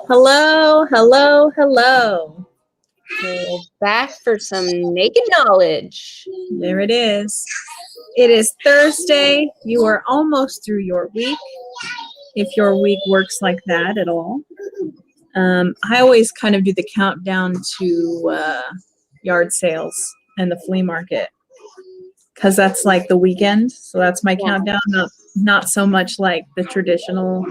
Hello, hello, hello. We're back for some naked knowledge. There it is. It is Thursday. You are almost through your week, if your week works like that at all. I always kind of do the countdown to yard sales and the flea market because that's like the weekend. So that's my countdown, not so much like the traditional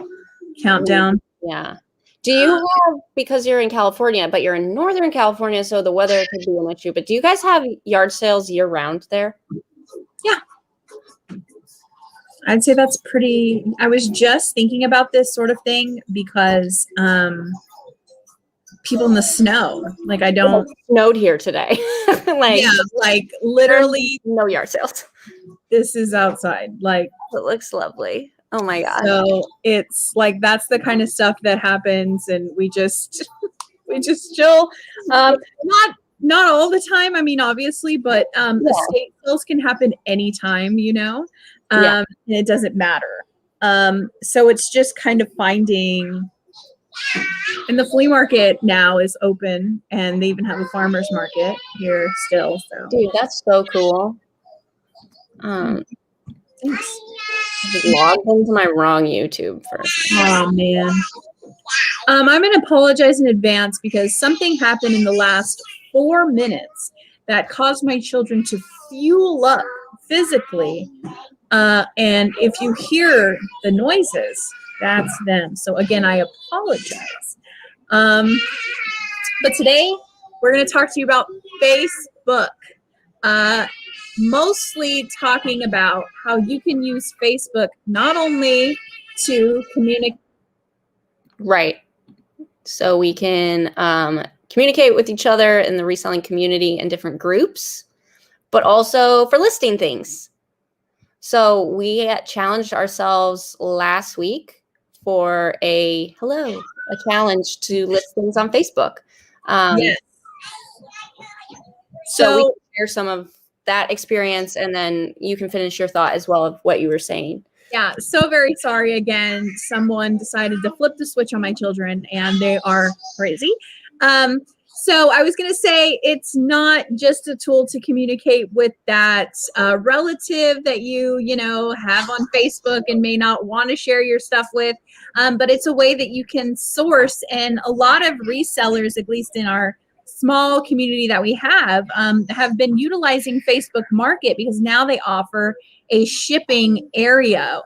countdown. Yeah. Do you have, because you're in California, but you're in Northern California, so the weather could be an issue, but do you guys have yard sales year round there? Yeah. I'd say that's pretty, I was just thinking about this sort of thing because people in the snow, like I don't. It snowed here today. like literally no yard sales. This is outside. Like it looks lovely. Oh my God. So it's like, that's the kind of stuff that happens and we just chill. Not all the time. I mean, obviously, but estate sales can happen anytime, you know, and it doesn't matter. So it's just kind of finding, and the flea market now is open and they even have a farmer's market here still. So dude, that's so cool. Thanks. Logged into my wrong YouTube first. Oh man. I'm going to apologize in advance because something happened in the last 4 minutes that caused my children to fuel up physically. And if you hear the noises, that's them. So again, I apologize. But today we're going to talk to you about Facebook. Mostly talking about how you can use Facebook not only to communicate. Right. So we can communicate with each other in the reselling community in different groups, but also for listing things. So we challenged ourselves last week for a challenge to list things on Facebook. Yes. So we can share some of that experience, and then you can finish your thought as well of what you were saying. Yeah, so very sorry again. Someone decided to flip the switch on my children, and they are crazy. So I was going to say it's not just a tool to communicate with that relative that you have on Facebook and may not want to share your stuff with, but it's a way that you can source. And a lot of resellers, at least in our small community that we have been utilizing Facebook Market because now they offer a shipping area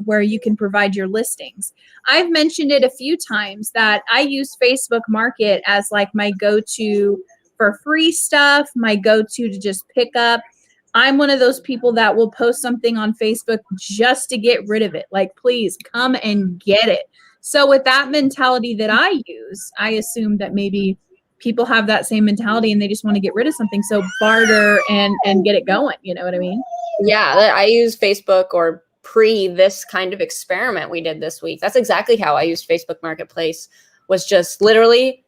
where you can provide your listings. I've mentioned it a few times that I use Facebook Market as like my go-to for free stuff, my go-to to just pick up. I'm one of those people that will post something on Facebook just to get rid of it. Like, please come and get it. So with that mentality that I use, I assume that maybe people have that same mentality and they just want to get rid of something. So barter and get it going. You know what I mean? Yeah, I use Facebook or this kind of experiment we did this week. That's exactly how I used Facebook Marketplace, was just literally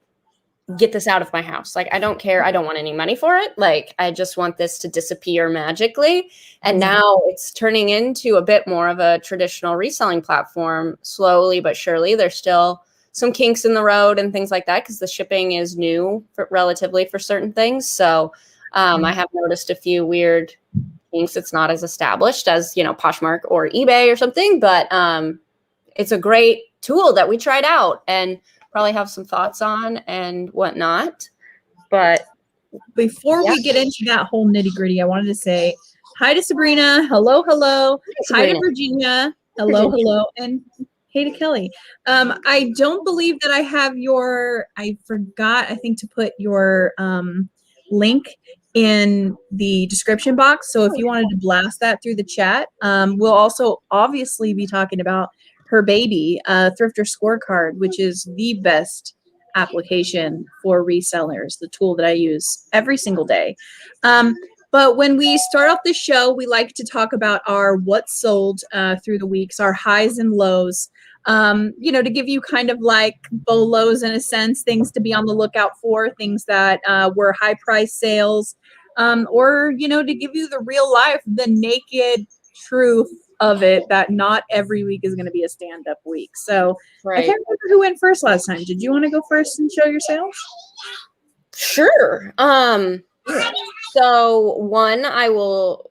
get this out of my house. Like, I don't care. I don't want any money for it. Like, I just want this to disappear magically. And now it's turning into a bit more of a traditional reselling platform, slowly but surely. There's still some kinks in the road and things like that because the shipping is new relatively for certain things. So I have noticed a few weird kinks. It's not as established as, Poshmark or eBay or something, but it's a great tool that we tried out and probably have some thoughts on and whatnot. But before we get into that whole nitty gritty, I wanted to say hi to Sabrina. Hello, hello. Hi to Virginia. Hello, hello. And hey to Kelly. I don't believe that I have I forgot, I think, to put your link in the description box. So if you wanted to blast that through the chat, we'll also obviously be talking about her baby, Thrifter Scorecard, which is the best application for resellers, the tool that I use every single day. But when we start off the show, we like to talk about our what sold through the weeks, our highs and lows, to give you kind of like bolos in a sense, things to be on the lookout for, things that were high price sales, or, to give you the real life, the naked truth of it that not every week is going to be a stand-up week. So I Right. can't remember who went first last time. Did you want to go first and show your sales? Sure. So one I will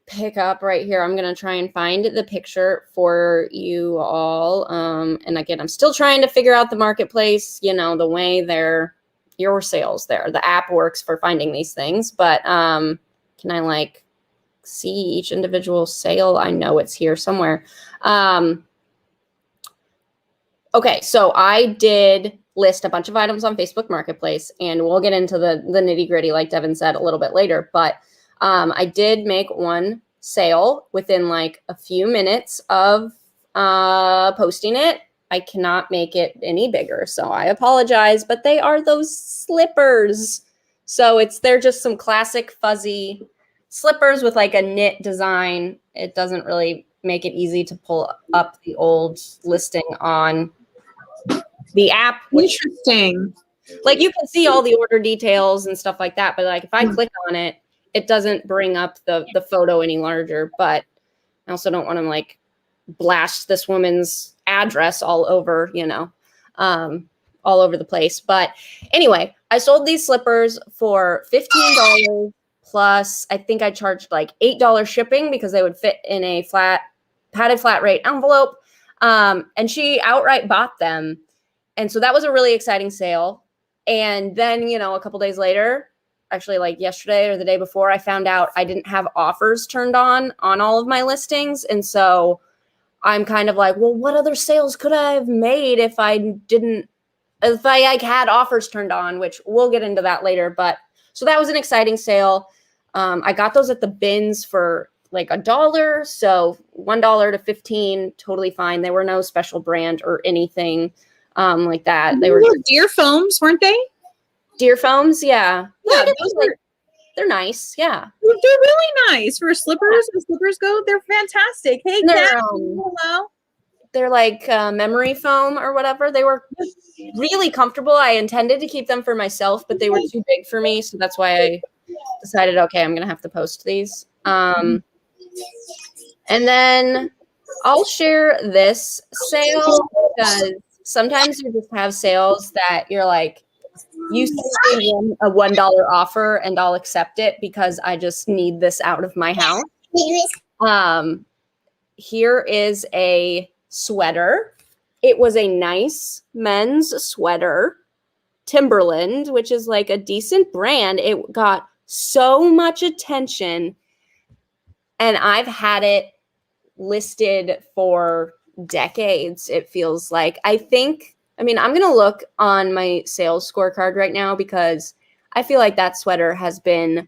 pick up right here. I'm going to try and find the picture for you all. And again, I'm still trying to figure out the marketplace, you know, the way your sales there. The app works for finding these things, but can I like see each individual sale? I know it's here somewhere. Okay, so I did list a bunch of items on Facebook Marketplace, and we'll get into the nitty gritty, like Devan said, a little bit later. But I did make one sale within like a few minutes of posting it. I cannot make it any bigger, so I apologize. But they are those slippers. So they're just some classic fuzzy slippers with like a knit design. It doesn't really make it easy to pull up the old listing on the app. Interesting. Like you can see all the order details and stuff like that, but like if I click on it, it doesn't bring up the photo any larger. But I also don't want to like blast this woman's address all over, you know, all over the place. But anyway, I sold these slippers for $15 plus I think I charged like $8 shipping because they would fit in a padded flat rate envelope. And she outright bought them. And so that was a really exciting sale. And then, you know, a couple days later, actually like yesterday or the day before, I found out I didn't have offers turned on all of my listings. And so I'm kind of like, well, what other sales could I have made if I like had offers turned on, which we'll get into that later. But so that was an exciting sale. I got those at the bins for like $1. So $1 to $15, totally fine. They were no special brand or anything like that. They were deer foams, weren't they? Deer foams, yeah. Yeah, they're nice. Yeah, they're really nice for slippers. As slippers go, they're fantastic. Hey, Kat, hello. They're like memory foam or whatever. They were really comfortable. I intended to keep them for myself, but they were too big for me, so that's why I decided, okay, I'm gonna have to post these. And then I'll share this sale because sometimes you just have sales that you're like, you see a $1 offer and I'll accept it because I just need this out of my house. Here is a sweater. It was a nice men's sweater, Timberland, which is like a decent brand. It got so much attention and I've had it listed for decades, it feels like. I'm going to look on my sales scorecard right now because I feel like that sweater has been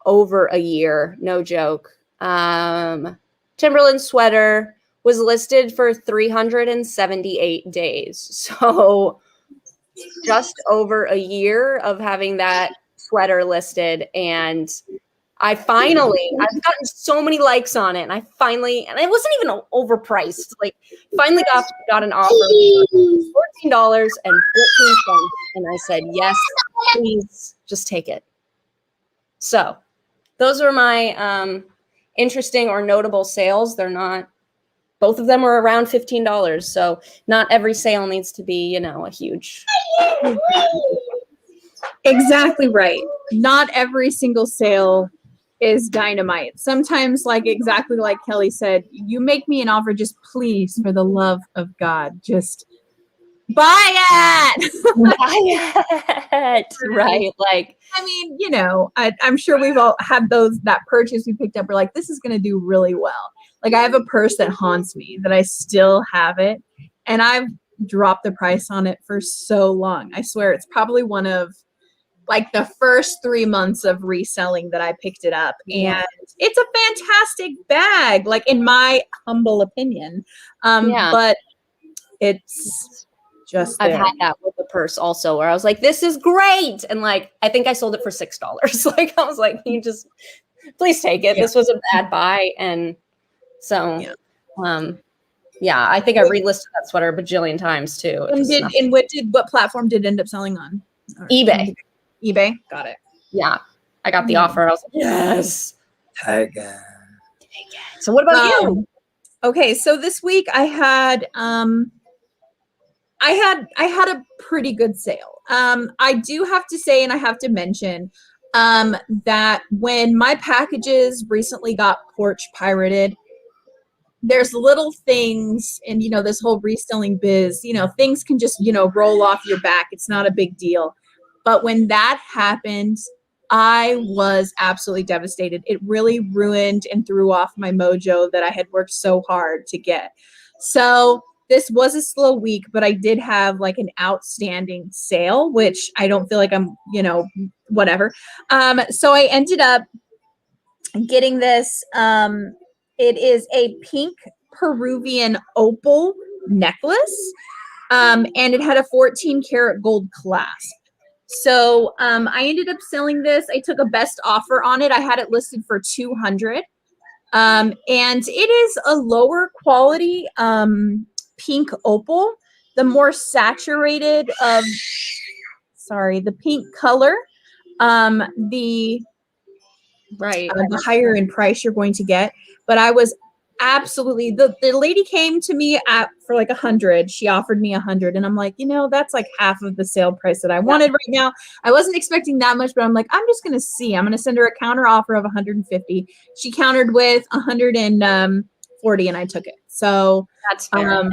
over a year. No joke. Timberland sweater was listed for 378 days. So just over a year of having that sweater listed. And I've gotten so many likes on it. And and it wasn't even overpriced. Like finally got an offer for $14.14. And I said, yes, please just take it. So those are my interesting or notable sales. Both of them were around $15. So not every sale needs to be, a huge. Exactly right. Not every single sale is dynamite. Sometimes, exactly like Kelly said, you make me an offer, just please, for the love of God, just buy it. Buy it. Right. I'm sure we've all had that purchase we picked up. We're like, this is going to do really well. Like I have a purse that haunts me that I still have it. And I've dropped the price on it for so long. I swear it's probably one of the first 3 months of reselling that I picked it up. And it's a fantastic bag, in my humble opinion. But it's just I've had that with the purse also where I was like, this is great. And I think I sold it for $6. I was like, you just please take it. Yeah. This was a bad buy. And so, I think I relisted that sweater a bajillion times too. And what platform did it end up selling on? eBay. eBay. Got it. Yeah. I got the offer. I was like, yes. Take it. So what about you? Okay, so this week I had a pretty good sale. I do have to say, and I have to mention, that when my packages recently got porch pirated, there's little things, and this whole reselling biz, things can just roll off your back. It's not a big deal. But when that happened, I was absolutely devastated. It really ruined and threw off my mojo that I had worked so hard to get. So this was a slow week, but I did have like an outstanding sale, which I don't feel like I'm, whatever. So I ended up getting this. It is a pink Peruvian opal necklace, and it had a 14 karat gold clasp. So I ended up selling this. I took a best offer on it. I had it listed for 200. And it is a lower quality pink opal, the more saturated of, the pink color, the Right. the higher in price you're going to get. But I was absolutely, the lady came to me for like 100. She offered me 100, and I'm like, that's like half of the sale price that I wanted right now. I wasn't expecting that much, but I'm like, I'm just gonna see. I'm gonna send her a counter offer of 150. She countered with 140, and I took it. So That's fair.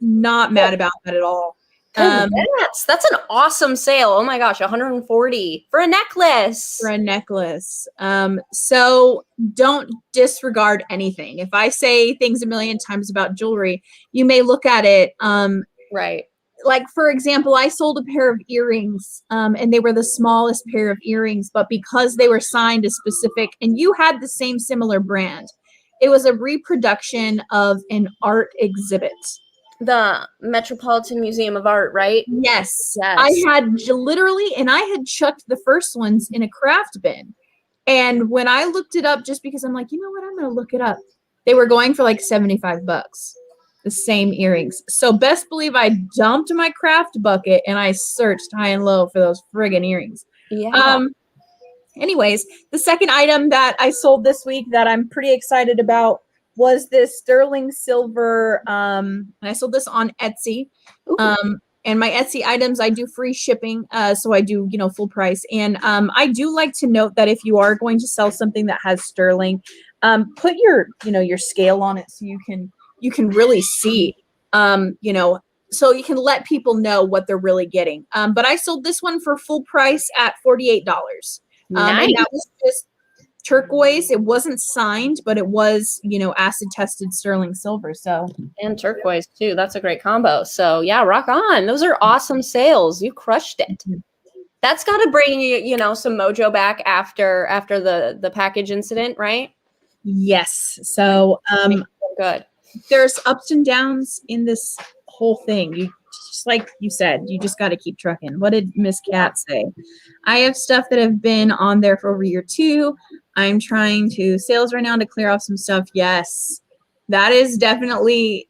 not mad about that at all. That's an awesome sale. Oh my gosh, 140 for a necklace. For a necklace. So don't disregard anything. If I say things a million times about jewelry, you may look at it. Right. Like, for example, I sold a pair of earrings, and they were the smallest pair of earrings, but because they were signed a specific, and you had the same similar brand, it was a reproduction of an art exhibit. The Metropolitan Museum of Art, right? Yes. Yes. I had literally, and I had chucked the first ones in a craft bin. And when I looked it up, just because I'm like, you know what, I'm going to look it up. They were going for like $75, the same earrings. So best believe I dumped my craft bucket and I searched high and low for those friggin' earrings. Yeah. Anyways, the second item that I sold this week that I'm pretty excited about was this sterling silver. And I sold this on Etsy. And my Etsy items, I do free shipping. So I do, full price. And I do like to note that if you are going to sell something that has sterling, put your scale on it so you can really see, so you can let people know what they're really getting. But I sold this one for full price at $48. Nice. And that was just turquoise. It wasn't signed, but it was, acid tested sterling silver. So, and turquoise too. That's a great combo. So yeah, rock on. Those are awesome sales. You crushed it. That's got to bring you, some mojo back after the package incident, right? Yes. So good. There's ups and downs in this whole thing. You just, like you said, you just got to keep trucking. What did Miss Cat say? I have stuff that have been on there for over a year too. I'm trying to sales right now to clear off some stuff. Yes, that is definitely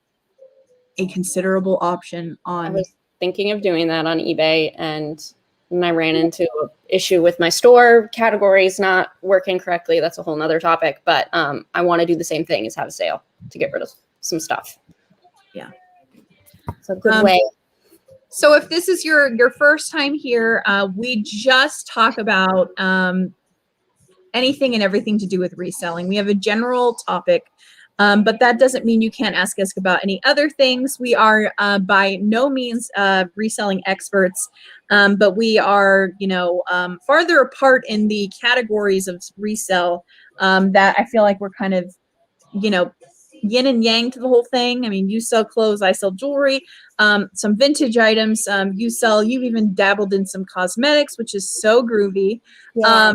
a considerable option on. I was thinking of doing that on eBay, and I ran into an issue with my store categories not working correctly. That's a whole nother topic, but I want to do the same thing as have a sale to get rid of some stuff. Yeah. It's a good way. So if this is your first time here, we just talk about anything and everything to do with reselling. We have a general topic, but that doesn't mean you can't ask us about any other things. We are by no means reselling experts, but we are, farther apart in the categories of resell that I feel like we're kind of, yin and yang to the whole thing. I mean, you sell clothes, I sell jewelry, some vintage items. You've even dabbled in some cosmetics, which is so groovy. Yeah.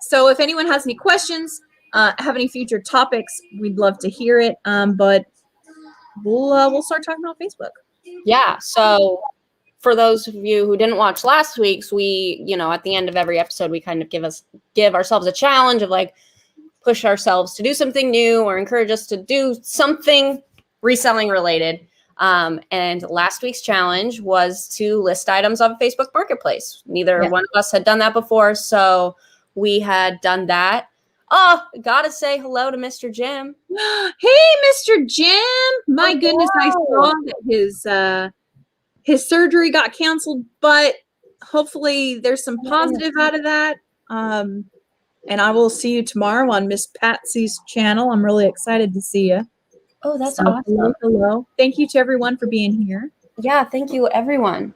So if anyone has any questions, have any future topics, we'd love to hear it. But we'll start talking about Facebook. Yeah. So for those of you who didn't watch last week's, we, at the end of every episode, we kind of give ourselves a challenge of like, push ourselves to do something new or encourage us to do something reselling related. And last week's challenge was to list items on Facebook Marketplace. Neither one of us had done that before, so we had done that. Oh, gotta say hello to Mr. Jim. Hey, Mr. Jim. My goodness, I saw that his surgery got canceled, but hopefully there's some positive out of that. And I will see you tomorrow on Miss Patsy's channel. I'm really excited to see you. Oh, that's So, awesome. hello. Thank you to everyone for being here. Yeah, thank you, everyone.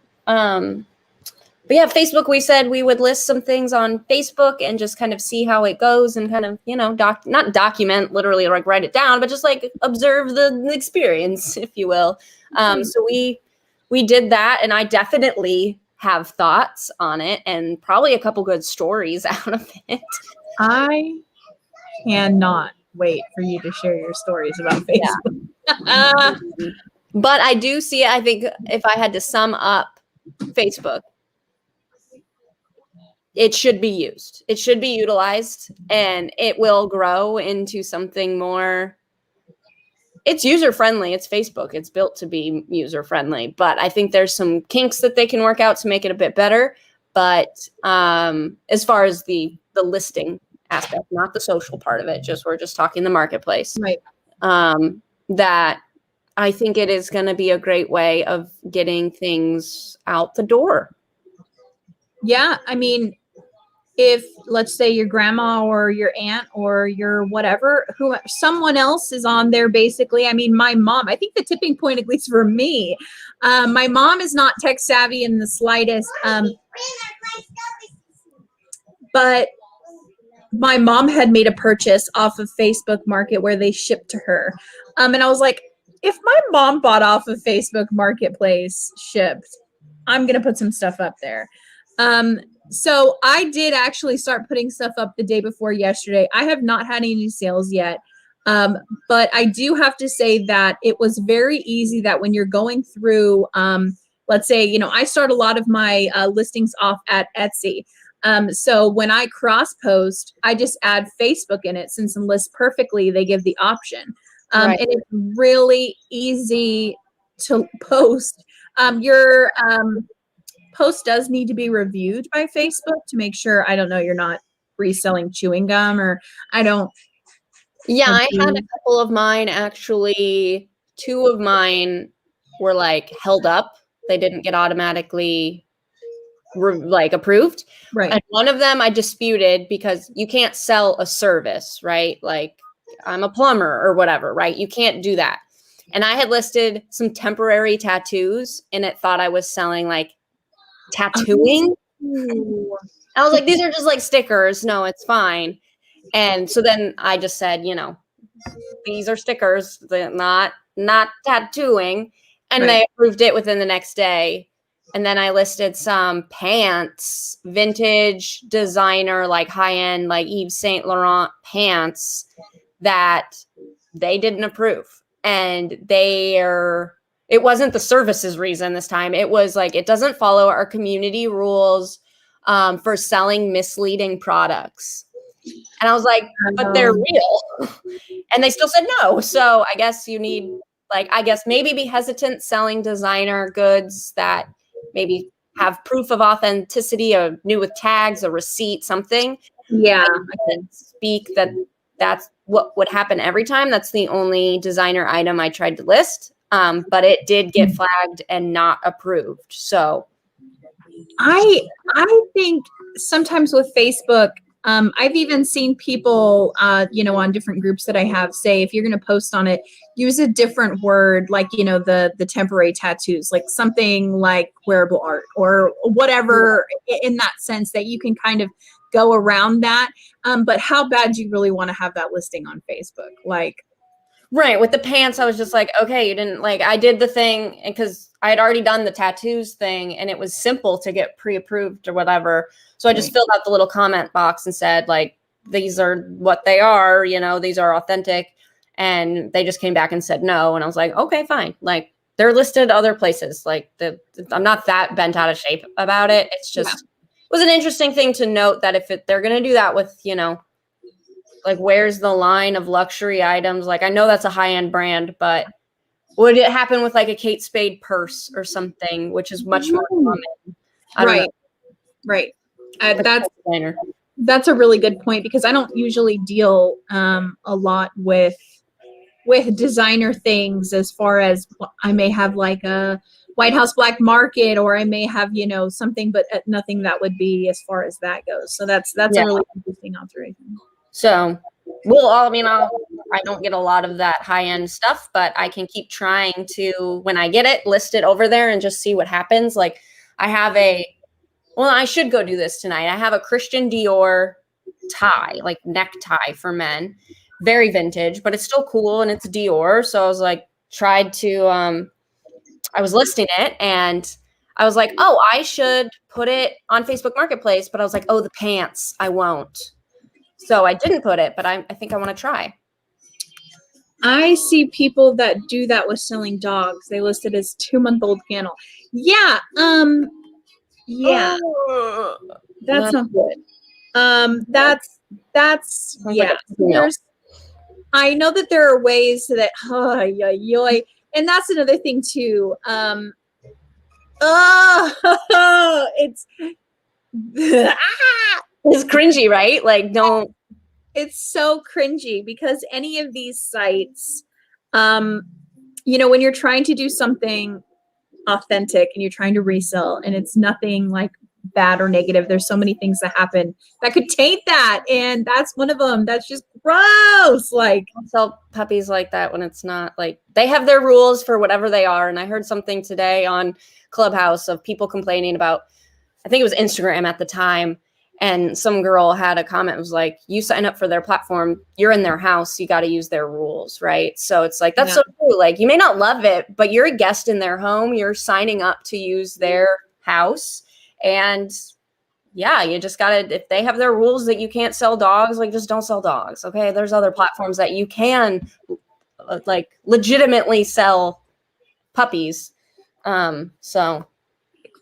But yeah, Facebook, we said we would list some things on Facebook and just kind of see how it goes and kind of, not document, literally like write it down, but just like observe the experience, if you will. So we did that, and I definitely have thoughts on it and probably a couple good stories out of it. I cannot wait for you to share your stories about Facebook. Yeah. But I do see, I think if I had to sum up Facebook, it should be used. It should be utilized, and it will grow into something more. It's user-friendly. It's Facebook. It's built to be user-friendly. But I think there's some kinks that they can work out to make it a bit better. But as far as the listing aspect, not the social part of it, we're just talking the marketplace. Right. That I think it is going to be a great way of getting things out the door. Yeah, I mean, if let's say your grandma or your aunt or your whatever, who someone else is on there, basically. I mean, my mom, I think the tipping point, at least for me, my mom is not tech savvy in the slightest. But my mom had made a purchase off of Facebook Market where they shipped to her. And I was like, if my mom bought off of Facebook Marketplace shipped, I'm going to put some stuff up there. So I did actually start putting stuff up the day before yesterday. I have not had any sales yet. But I do have to say that it was very easy that when you're going through, let's say, I start a lot of my listings off at Etsy. So when I cross post, I just add Facebook in it. Since it lists perfectly, they give the option. Right. And it's really easy to post. Your post does need to be reviewed by Facebook to make sure, I don't know, you're not reselling chewing gum, or I don't. Yeah, I had a couple of mine, actually. 2 of mine were like held up. They didn't get automatically approved. Right. And one of them I disputed because you can't sell a service, right? Like, I'm a plumber or whatever, right? You can't do that. And I had listed some temporary tattoos, and it thought I was selling like tattooing. I was like, these are just like stickers. No, it's fine. And so then I just said, these are stickers, they're not tattooing. And Right. they approved it within the next day. And then I listed some pants, vintage designer, like high-end, like Yves Saint Laurent pants that they didn't approve. And it wasn't the services reason this time. It was like, it doesn't follow our community rules for selling misleading products. And I was like, but they're real. And they still said no. So I guess you need, maybe be hesitant selling designer goods that maybe have proof of authenticity, or new with tags, a receipt, something. Yeah. I can speak that's what would happen every time. That's the only designer item I tried to list. But it did get flagged and not approved. So I think sometimes with Facebook, I've even seen people, on different groups that I have, say, if you're going to post on it, use a different word, like, the temporary tattoos, like something like wearable art or whatever, in that sense that you can kind of go around that. But how bad do you really want to have that listing on Facebook? Like, right. With the pants, I was just like, okay, you didn't I did the thing because I had already done the tattoos thing, and it was simple to get pre-approved or whatever. So I just filled out the little comment box and said, like, these are what they are, these are authentic. And they just came back and said no. And I was like, okay, fine. Like, they're listed other places. Like, I'm not that bent out of shape about it. It's just, it was an interesting thing to note that if they're going to do that with, like, where's the line of luxury items? Like, I know that's a high-end brand, but would it happen with like a Kate Spade purse or something, which is much more common? Right. Right. That's designer. That's a really good point, because I don't usually deal a lot with designer things, as far as I may have like a White House black market, or I may have, something, but nothing that would be as far as that goes. So that's Yeah. a really interesting observation. So I don't get a lot of that high end stuff, but I can keep trying to, when I get it, list it over there and just see what happens. Like I have I should go do this tonight. I have a Christian Dior tie, like necktie for men, very vintage, but it's still cool and it's Dior. So I was like, I was listing it and I was like, oh, I should put it on Facebook Marketplace, but I was like, oh, the pants, I won't. So I didn't put it, but I think I want to try. I see people that do that with selling dogs. They list it as 2-month-old kennel. Yeah. Yeah. That's not good. That's yeah. I know that there are ways that and that's another thing too. It's it's cringy, right? Like don't. It's so cringy, because any of these sites, when you're trying to do something authentic and you're trying to resell, and it's nothing like bad or negative, there's so many things that happen that could taint that, and that's one of them. That's just gross. Like, don't sell puppies like that when it's not like, they have their rules for whatever they are. And I heard something today on Clubhouse of people complaining about, I think it was Instagram at the time, and some girl had a comment, was like, you sign up for their platform, you're in their house, you got to use their rules, right? So it's like, that's so true. Like, you may not love it, but you're a guest in their home, you're signing up to use their house. And yeah, you just gotta, if they have their rules that you can't sell dogs, like, just don't sell dogs. Okay, there's other platforms that you can like legitimately sell puppies. So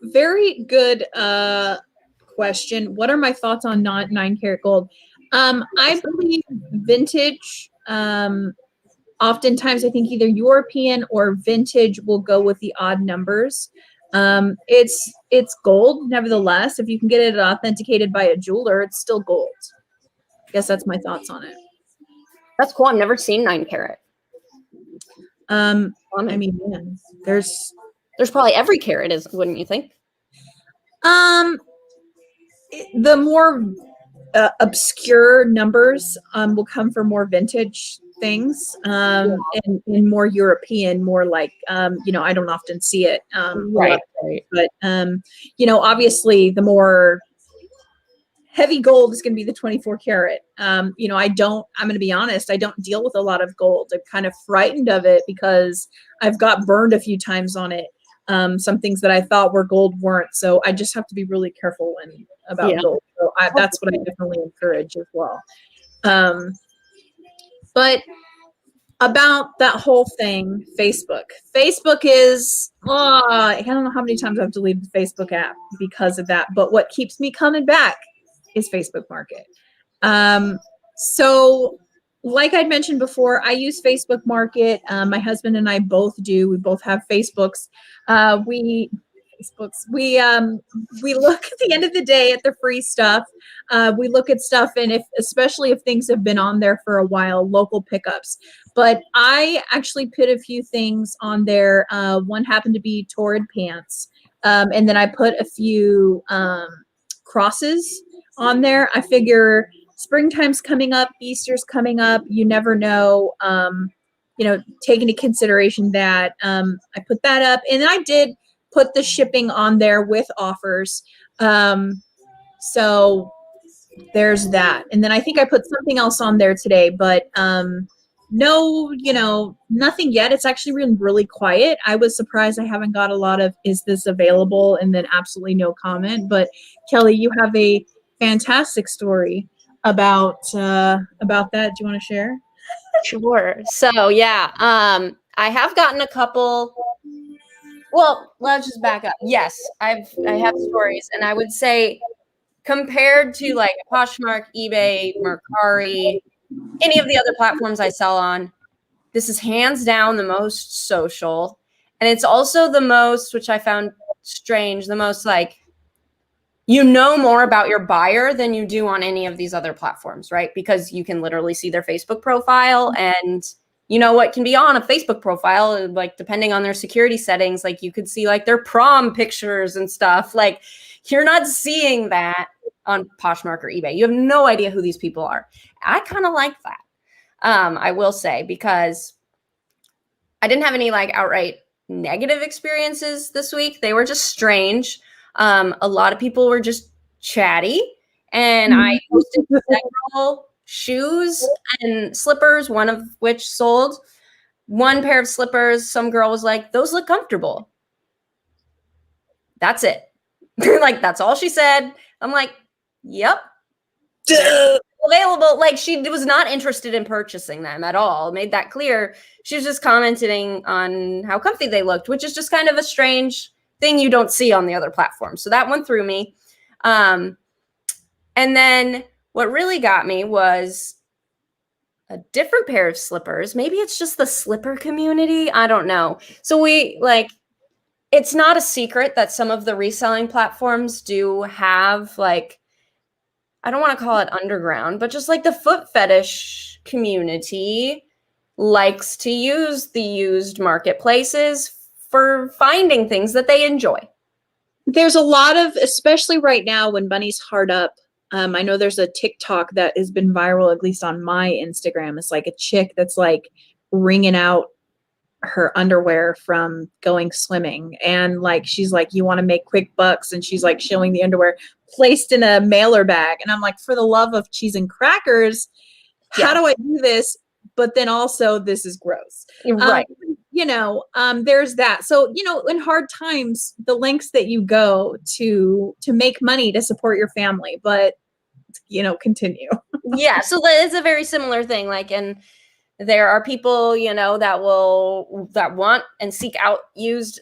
very good question. What are my thoughts on not 9-karat gold? I believe vintage, oftentimes I think either European or vintage will go with the odd numbers. It's gold, nevertheless. If you can get it authenticated by a jeweler, it's still gold. I guess that's my thoughts on it. that's cool. I've never seen 9-karat. I mean, man, there's probably every carat, is, wouldn't you think? The more obscure numbers will come from more vintage things, and more European, more like, I don't often see it, right. But obviously the more heavy gold is going to be the 24 karat. I'm going to be honest, I don't deal with a lot of gold. I'm kind of frightened of it because I've got burned a few times on it. Some things that I thought were gold weren't. So I just have to be really careful about gold. So that's what I definitely encourage as well. But about that whole thing, Facebook is, I don't know how many times I've deleted the Facebook app because of that. But what keeps me coming back is Facebook Market. So like I'd mentioned before, I use Facebook Market. My husband and I both do. We both have Facebooks. We look at the end of the day at the free stuff. We look at stuff, and especially if things have been on there for a while, local pickups. But I actually put a few things on there. One happened to be Torrid pants. And then I put a few crosses on there. I figure springtime's coming up, Easter's coming up. You never know. Take into consideration that I put that up, and then I did put the shipping on there with offers. So there's that. And then I think I put something else on there today, but no, nothing yet. It's actually been really quiet. I was surprised I haven't got a lot of, is this available? And then absolutely no comment. But Kelly, you have a fantastic story about that. Do you want to share? Sure. So yeah, I have gotten a couple. Well, let's just back up. Yes, I have stories, and I would say compared to like Poshmark, eBay, Mercari, any of the other platforms I sell on, this is hands down the most social, and it's also the most, which I found strange, the most like you know more about your buyer than you do on any of these other platforms, right? Because you can literally see their Facebook profile, and you know what can be on a Facebook profile, like depending on their security settings, like you could see like their prom pictures and stuff. Like you're not seeing that on Poshmark or eBay. You have no idea who these people are. I kind of like that. I will say, because I didn't have any like outright negative experiences this week. They were just strange. A lot of people were just chatty, and I posted several shoes and slippers, one of which sold. One pair of slippers, some girl was like, "Those look comfortable." That's it. Like, that's all she said. I'm like, "Yep, they're available." Like, she was not interested in purchasing them at all. Made that clear. She was just commenting on how comfy they looked, which is just kind of a strange thing you don't see on the other platforms. So that one threw me. And then what really got me was a different pair of slippers. Maybe it's just the slipper community. I don't know. So it's not a secret that some of the reselling platforms do have like, I don't want to call it underground, but just like the foot fetish community likes to use the used marketplaces for finding things that they enjoy. There's a lot of, especially right now when money's hard up. I know there's a TikTok that has been viral, at least on my Instagram. It's like a chick that's like wringing out her underwear from going swimming. And like, she's like, you want to make quick bucks. And she's like showing the underwear placed in a mailer bag. And I'm like, for the love of cheese and crackers, how do I do this? But then also this is gross. Right. There's that. So, in hard times, the lengths that you go to make money to support your family, but continue. Yeah. So it's a very similar thing. Like, and there are people, that want and seek out used,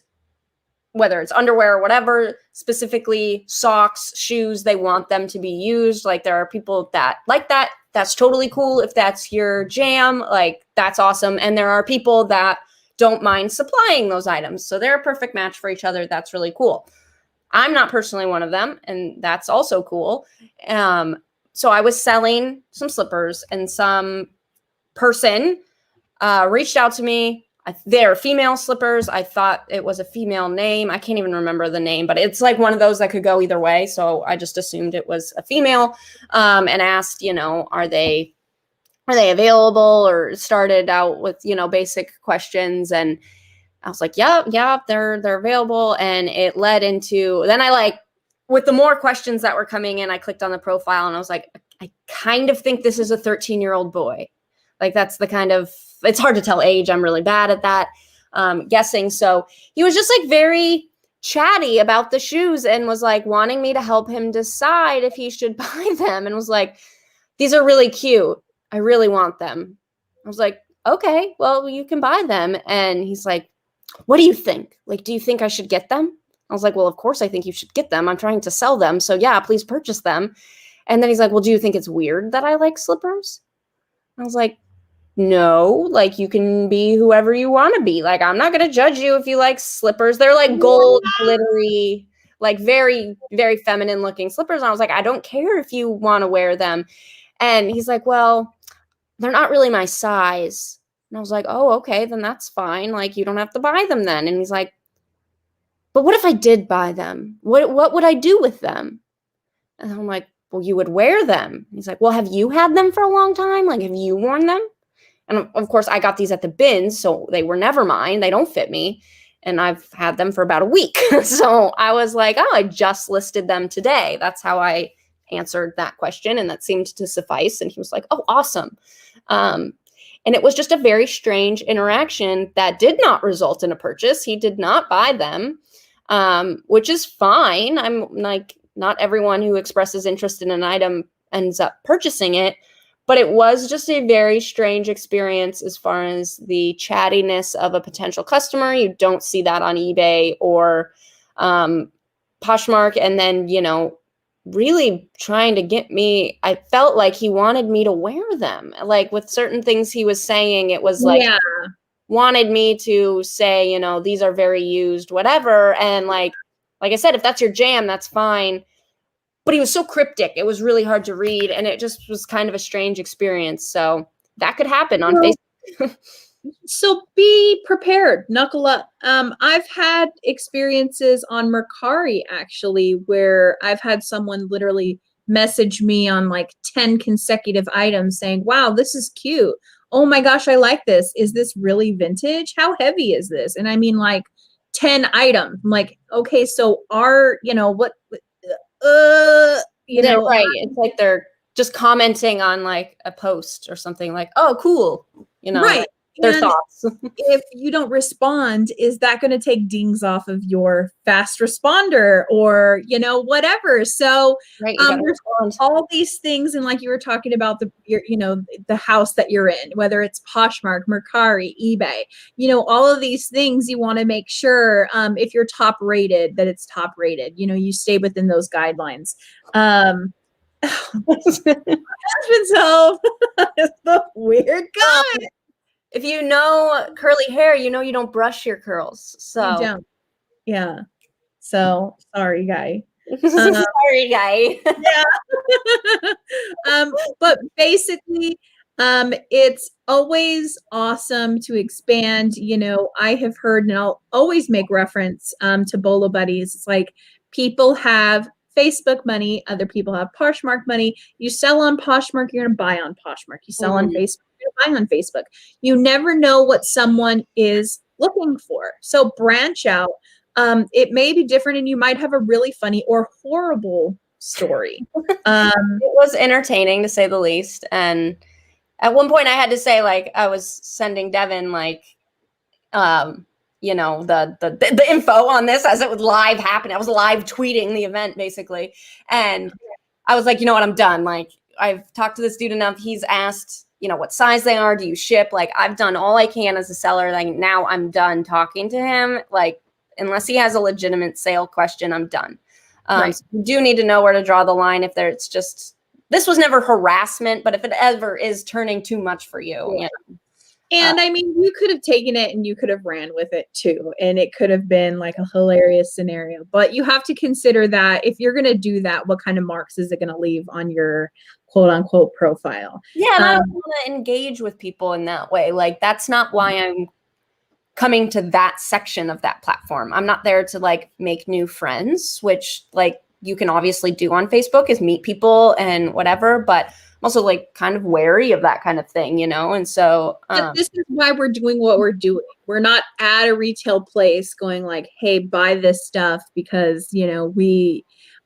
whether it's underwear or whatever, specifically socks, shoes, they want them to be used. Like, there are people that like that. That's totally cool. If that's your jam, like, that's awesome. And there are people that don't mind supplying those items. So they're a perfect match for each other. That's really cool. I'm not personally one of them, and that's also cool. So I was selling some slippers, and some person reached out to me. They're female slippers. I thought it was a female name. I can't even remember the name, but it's like one of those that could go either way. So I just assumed it was a female, and asked, are they available, or started out with, basic questions. And I was like, yeah, they're available. And it led into, then with the more questions that were coming in, I clicked on the profile and I was like, I kind of think this is a 13-year-old boy. Like, that's the kind of, it's hard to tell age. I'm really bad at that, guessing. So he was just like very chatty about the shoes and was like wanting me to help him decide if he should buy them, and was like, these are really cute. I really want them. I was like, okay, well, you can buy them. And he's like, what do you think? Like, do you think I should get them? I was like, well, of course I think you should get them. I'm trying to sell them. So yeah, please purchase them. And then he's like, well, do you think it's weird that I like slippers? I was like, no, like, you can be whoever you want to be. Like, I'm not going to judge you if you like slippers. They're like gold, glittery, like very, very feminine looking slippers. And I was like, I don't care if you want to wear them. And he's like, well, they're not really my size. And I was like, oh, okay, then that's fine. Like, you don't have to buy them then. And he's like, but what if I did buy them? What would I do with them? And I'm like, well, you would wear them. He's like, well, have you had them for a long time? Like, have you worn them? And of course, I got these at the bins, so they were never mine. They don't fit me. And I've had them for about a week. So I was like, oh, I just listed them today. That's how I answered that question. And that seemed to suffice. And he was like, oh, awesome. And it was just a very strange interaction that did not result in a purchase. He did not buy them, which is fine. I'm like, not everyone who expresses interest in an item ends up purchasing it. But it was just a very strange experience as far as the chattiness of a potential customer. You don't see that on eBay or Poshmark. And then, really trying to get me, I felt like he wanted me to wear them. Like, with certain things he was saying, it was like, wanted me to say, these are very used, whatever. And like I said, if that's your jam, that's fine. but he was so cryptic. It was really hard to read, and it just was kind of a strange experience. So that could happen on Facebook. So be prepared, knuckle up. I've had experiences on Mercari actually where I've had someone literally message me on like 10 consecutive items saying, wow, this is cute. Oh my gosh, I like this. Is this really vintage? How heavy is this? And I mean like 10 items. I'm like, okay, so what Right. It's like they're just commenting on like a post or something like, oh, cool. right. Like their thoughts. If you don't respond, is that going to take dings off of your fast responder or, whatever? So right, there's all these things. And like you were talking about the house that you're in, whether it's Poshmark, Mercari, eBay, all of these things you want to make sure if you're top rated, that it's top rated, you stay within those guidelines. Husband's help is the weird guy. If you know curly hair, you don't brush your curls. So you don't. Yeah. So sorry, guy. Sorry, guy. Yeah. But basically, it's always awesome to expand. I have heard, and I'll always make reference to Bolo Buddies. It's like people have Facebook money, other people have Poshmark money. You sell on Poshmark, you're going to buy on Poshmark. You sell on Facebook, you're going to buy on Facebook. You never know what someone is looking for. So branch out. It may be different and you might have a really funny or horrible story. It was entertaining to say the least. And at one point I had to say, like, I was sending Devan like, the info on this as it was live happening. I was live tweeting the event basically. And I was like, you know what, I'm done. Like, I've talked to this dude enough. He's asked, what size they are. Do you ship? Like, I've done all I can as a seller. Like, now I'm done talking to him. Like, unless he has a legitimate sale question, I'm done. Right. So you do need to know where to draw the line if it's just, this was never harassment, but if it ever is turning too much for you. And I mean, you could have taken it and you could have ran with it too. And it could have been like a hilarious scenario. But you have to consider that if you're going to do that, what kind of marks is it going to leave on your quote unquote profile? Yeah, and I don't want to engage with people in that way. Like, that's not why I'm coming to that section of that platform. I'm not there to like make new friends, which like you can obviously do on Facebook, is meet people and whatever. But I'm also like kind of wary of that kind of thing, And so this is why we're doing what we're doing. We're not at a retail place going like, hey, buy this stuff because,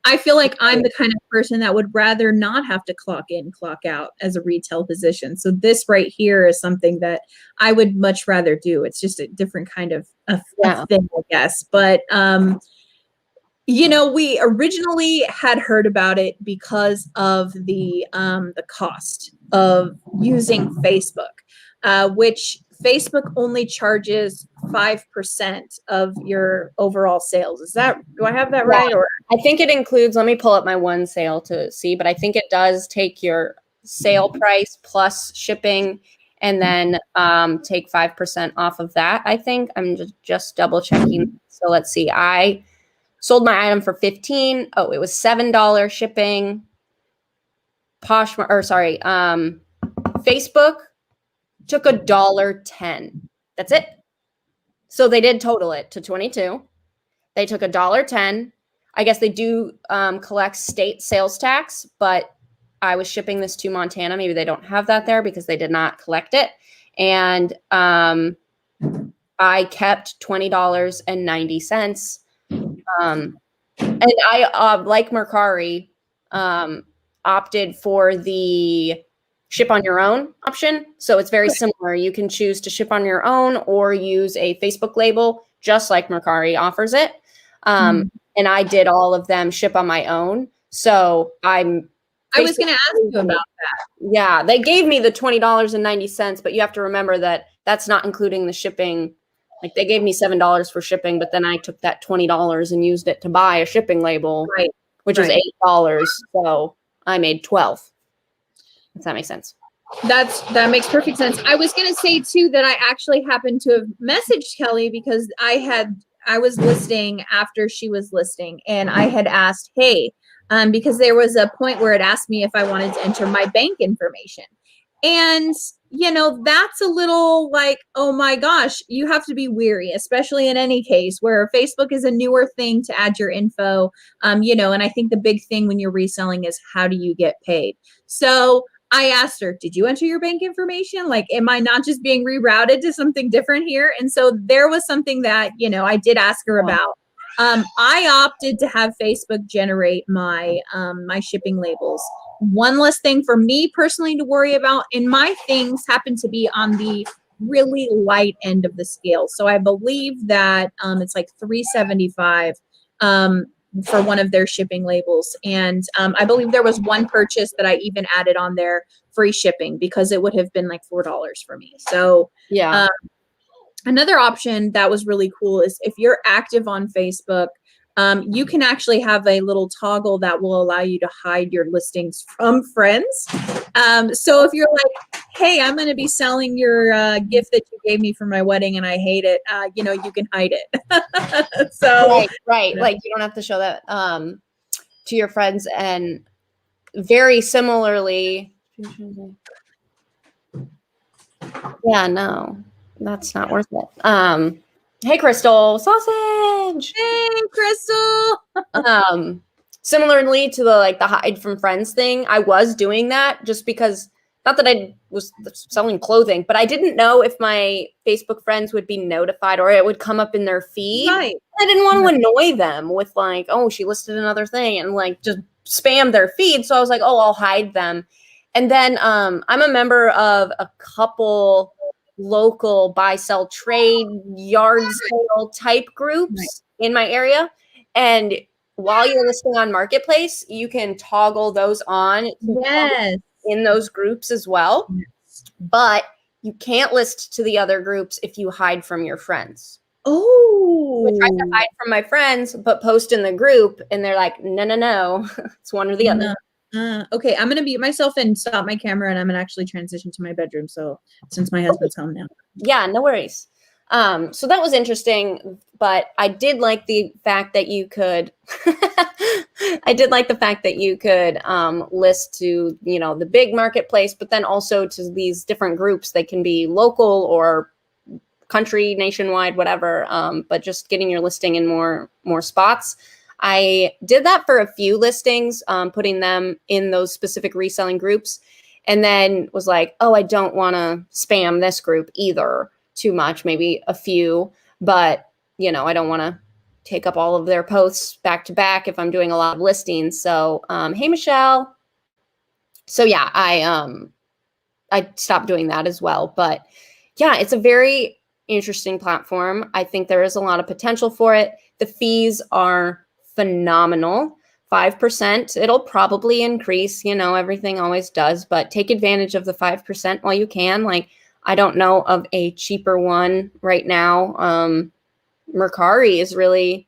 I feel like I'm the kind of person that would rather not have to clock in, clock out as a retail position. So this right here is something that I would much rather do. It's just a different kind of a thing, I guess. But, we originally had heard about it because of the cost of using Facebook, which Facebook only charges 5% of your overall sales. Do I have that right? Or I think it includes, let me pull up my one sale to see, but I think it does take your sale price plus shipping and then take 5% off of that. I think I'm just double checking. So let's see. I sold my item for $15. Oh, it was $7 shipping. Facebook took $1.10. That's it. So they did total it to 22. They took $1.10. I guess they do collect state sales tax, but I was shipping this to Montana. Maybe they don't have that there because they did not collect it. And I kept $20.90. And I, like Mercari, opted for the ship on your own option. So it's very similar. You can choose to ship on your own or use a Facebook label, just like Mercari offers it. And I did all of them ship on my own. So I was going to ask you about that. Yeah, they gave me the $20.90, but you have to remember that that's not including the shipping. Like, they gave me $7 for shipping, but then I took that $20 and used it to buy a shipping label, which was $8. So I made $12. Does that make sense? That makes perfect sense. I was going to say too that I actually happened to have messaged Kelly because I had I was listing after she was listing, and I had asked, hey, because there was a point where it asked me if I wanted to enter my bank information. And, you know, that's a little like, oh my gosh, you have to be weary, especially in any case where Facebook is a newer thing to add your info. You know, and I think the big thing when you're reselling is how do you get paid? So I asked her, did you enter your bank information? Like, am I not just being rerouted to something different here? And so there was something that, you know, I did ask her about. I opted to have Facebook generate my my shipping labels. One less thing for me personally to worry about, and my things happen to be on the really light end of the scale. So I believe that it's like $375 for one of their shipping labels. And I believe there was one purchase that I even added on there free shipping because it would have been like $4 for me. So Yeah. Another option that was really cool is if you're active on Facebook, you can actually have a little toggle that will allow you to hide your listings from friends. So if you're like, hey, I'm going to be selling your gift that you gave me for my wedding and I hate it, you know, you can hide it. So Right. you know. Like you don't have to show that to your friends. And very similarly, yeah, no, that's not worth it. Hey, Crystal, sausage. Hey, Crystal. Similarly to the hide from friends thing, I was doing that just because, not that I was selling clothing, but I didn't know if my Facebook friends would be notified or it would come up in their feed. Right. I didn't want to annoy them with like, oh, she listed another thing and like just spam their feed. So I was like, oh, I'll hide them. And then I'm a member of a couple local buy, sell, trade, yard sale type groups in my area. And while you're listing on Marketplace, you can toggle those on in those groups as well. But you can't list to the other groups if you hide from your friends. Oh, I tried to hide from my friends, but post in the group, and they're like, no. It's one or the other. Okay, I'm going to mute myself and stop my camera, and I'm going to actually transition to my bedroom. So since my husband's home now. Yeah, no worries. So that was interesting, but I did like the fact that you could list to, you know, the big marketplace, but then also to these different groups. They can be local or country, nationwide, whatever. But just getting your listing in more spots. I did that for a few listings, putting them in those specific reselling groups, and then was like, oh, I don't want to spam this group either too much, maybe a few, but you know, I don't want to take up all of their posts back to back if I'm doing a lot of listings. So, hey, Michelle. So yeah, I stopped doing that as well, but yeah, it's a very interesting platform. I think there is a lot of potential for it. The fees are phenomenal. 5%. It'll probably increase, you know, everything always does, but take advantage of the 5% while you can. Like, I don't know of a cheaper one right now. Mercari is really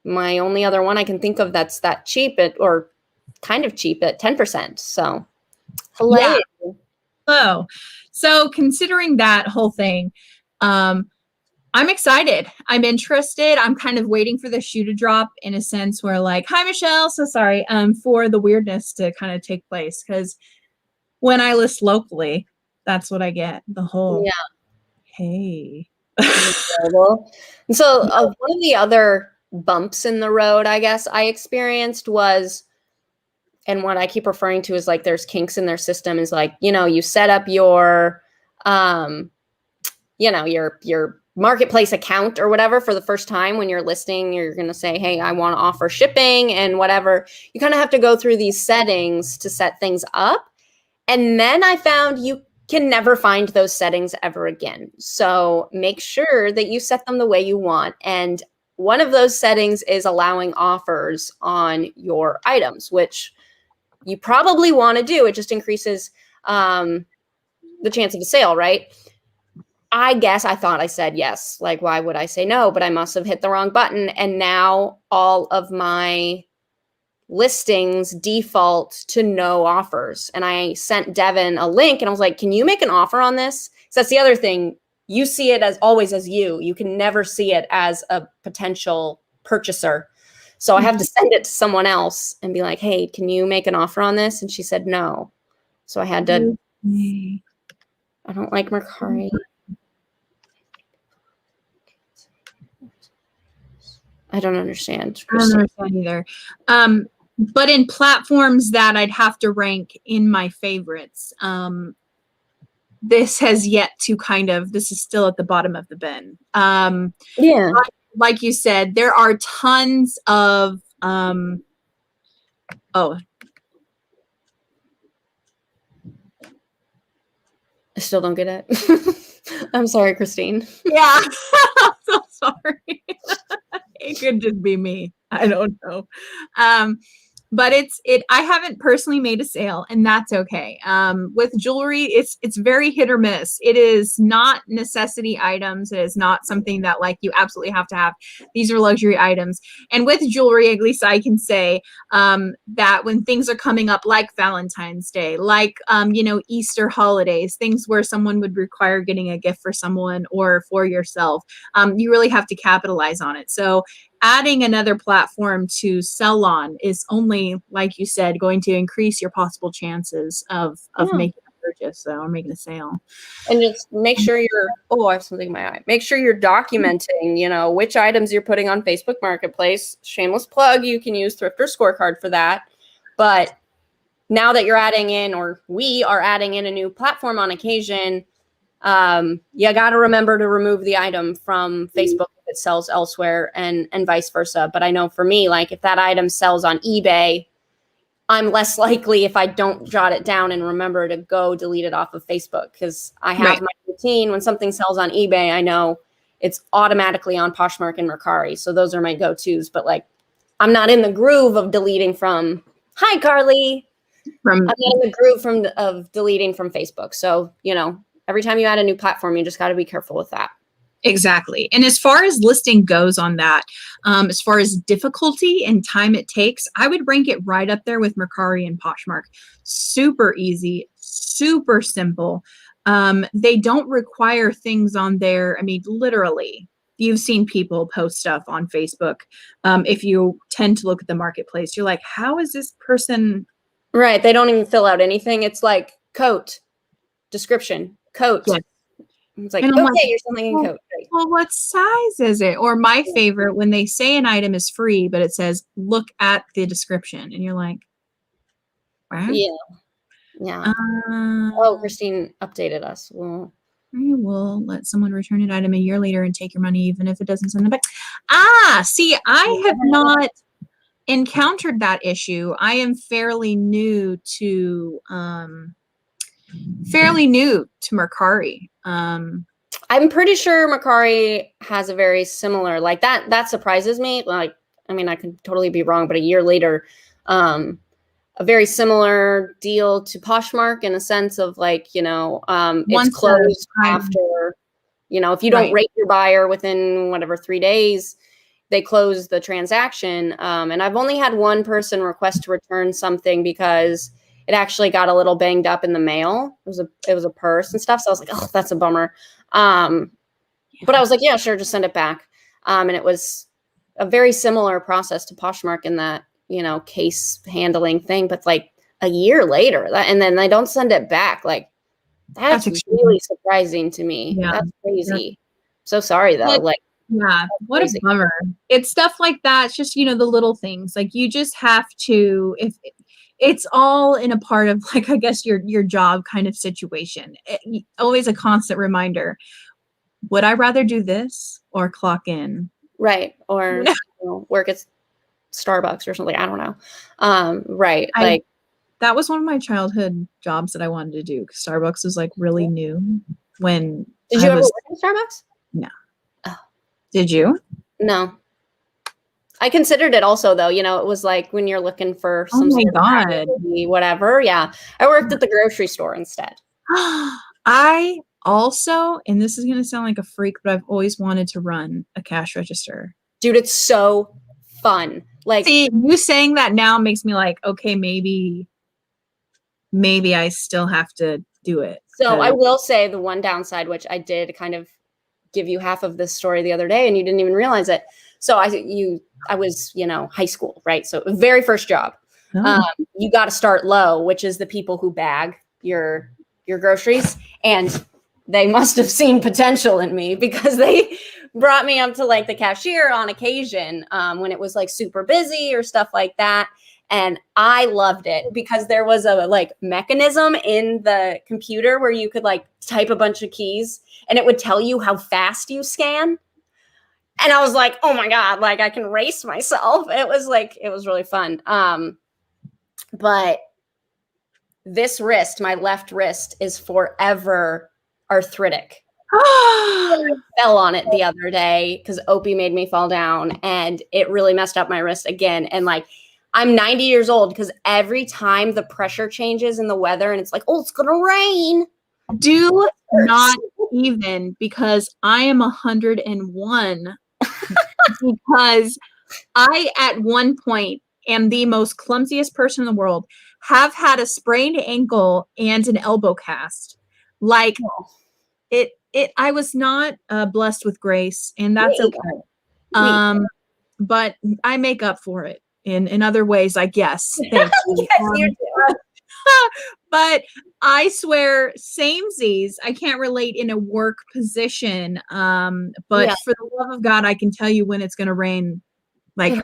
my only other one I can think of that's that cheap or kind of cheap at 10%. So, hello. Yeah. Hello. So considering that whole thing, I'm excited. I'm interested. I'm kind of waiting for the shoe to drop in a sense where like, hi, Michelle. So sorry, for the weirdness to kind of take place. Because when I list locally, that's what I get. The whole, hey. And so one of the other bumps in the road, I guess, I experienced was, and what I keep referring to is like there's kinks in their system, is like, you know, you set up your, you know, your marketplace account or whatever for the first time when you're listing. You're going to say, hey, I want to offer shipping and whatever. You kind of have to go through these settings to set things up. And then I found you can never find those settings ever again. So make sure that you set them the way you want. And one of those settings is allowing offers on your items, which you probably want to do. It just increases the chance of a sale, right? I guess I thought I said yes. Like, why would I say no? But I must have hit the wrong button. And now all of my listings default to no offers. And I sent Devan a link and I was like, can you make an offer on this? So that's the other thing. you see it as always as you. You can never see it as a potential purchaser. So I have to send it to someone else and be like, hey, can you make an offer on this? And she said no. So I had to. I don't like Mercari. I don't understand. I don't understand either. But in platforms that I'd have to rank in my favorites, this has yet to this is still at the bottom of the bin. Yeah. Like you said, there are tons of, I still don't get it. I'm sorry, Christine. Yeah. I'm so sorry. It could just be me. I don't know. But I haven't personally made a sale, and that's okay. With jewelry, it's very hit or miss. It is not necessity items. It is not something that like you absolutely have to have. These are luxury items. And with jewelry, at least I can say that when things are coming up like Valentine's Day, like Easter holidays, things where someone would require getting a gift for someone or for yourself, you really have to capitalize on it. So adding another platform to sell on is only, like you said, going to increase your possible chances of making a purchase or making a sale. And just make sure I have something in my eye. Make sure you're documenting, which items you're putting on Facebook Marketplace. Shameless plug, you can use Thrifter Scorecard for that. But now that you're adding in, or we are adding in a new platform on occasion, you got to remember to remove the item from Facebook if it sells elsewhere and vice versa. But I know for me, like if that item sells on eBay, I'm less likely if I don't jot it down and remember to go delete it off of Facebook, because I have my routine. When something sells on eBay, I know it's automatically on Poshmark and Mercari. So those are my go-tos. But like, I'm not in the groove of deleting from, hi, Carly. I'm not in the groove of deleting from Facebook. So, every time you add a new platform, you just got to be careful with that. Exactly. And as far as listing goes on that, as far as difficulty and time it takes, I would rank it right up there with Mercari and Poshmark. Super easy, super simple. They don't require things on there. I mean, literally, you've seen people post stuff on Facebook. If you tend to look at the marketplace, you're like, how is this person? Right. They don't even fill out anything. It's like coat, description, coat. Yes. It's like, okay, you're selling in coat. Right. Well, what size is it? Or my favorite, when they say an item is free, but it says, look at the description. And you're like, what? Yeah. Oh, Christine updated us. Well, I will let someone return an item a year later and take your money, even if it doesn't send it back. See, I have not encountered that issue. I am fairly new to Mercari. I'm pretty sure Mercari has a very similar, like that surprises me. Like, I mean, I could totally be wrong, but a year later, a very similar deal to Poshmark in a sense of like, it's closed after, if you don't rate your buyer within whatever 3 days, they close the transaction. And I've only had one person request to return something because it actually got a little banged up in the mail. It was a purse and stuff. So I was like, oh, that's a bummer. But I was like, yeah, sure, just send it back. And it was a very similar process to Poshmark in that, case handling thing, but like a year later, and then they don't send it back. Like that's really surprising to me. Yeah. That's crazy. Yeah. So sorry though. What a bummer. It's stuff like that. It's just, the little things. Like you just have to, if it's all in a part of like, I guess your job kind of situation. Always a constant reminder. Would I rather do this or clock in? Right. Or work at Starbucks or something. I don't know. Right. That was one of my childhood jobs that I wanted to do. Starbucks was like really new when. Did you ever work at Starbucks? No. Oh. Did you? No. I considered it also though, it was like when you're looking for some sort of whatever. Yeah. I worked at the grocery store instead. I also, and this is going to sound like a freak, but I've always wanted to run a cash register. Dude, it's so fun. Like, see, you saying that now makes me like, okay, maybe I still have to do it. So I will say the one downside, which I did kind of give you half of this story the other day and you didn't even realize it. So I was, high school, right? So very first job. You got to start low, which is the people who bag your groceries. And they must have seen potential in me because they brought me up to like the cashier on occasion when it was like super busy or stuff like that. And I loved it because there was a like mechanism in the computer where you could like type a bunch of keys and it would tell you how fast you scan. And I was like, oh my God, like I can race myself. It was really fun. But this wrist, my left wrist, is forever arthritic. I fell on it the other day because Opie made me fall down and it really messed up my wrist again. And like, I'm 90 years old because every time the pressure changes in the weather and it's like, oh, it's going to rain. Do not even, because I am 101 because I at one point am the most clumsiest person in the world, have had a sprained ankle and an elbow cast. Like I was not blessed with grace, and that's okay. But I make up for it in other ways, I guess. Thank you. Yes, you do. But I swear, samesies, I can't relate in a work position. But for the love of God, I can tell you when it's going to rain. Like a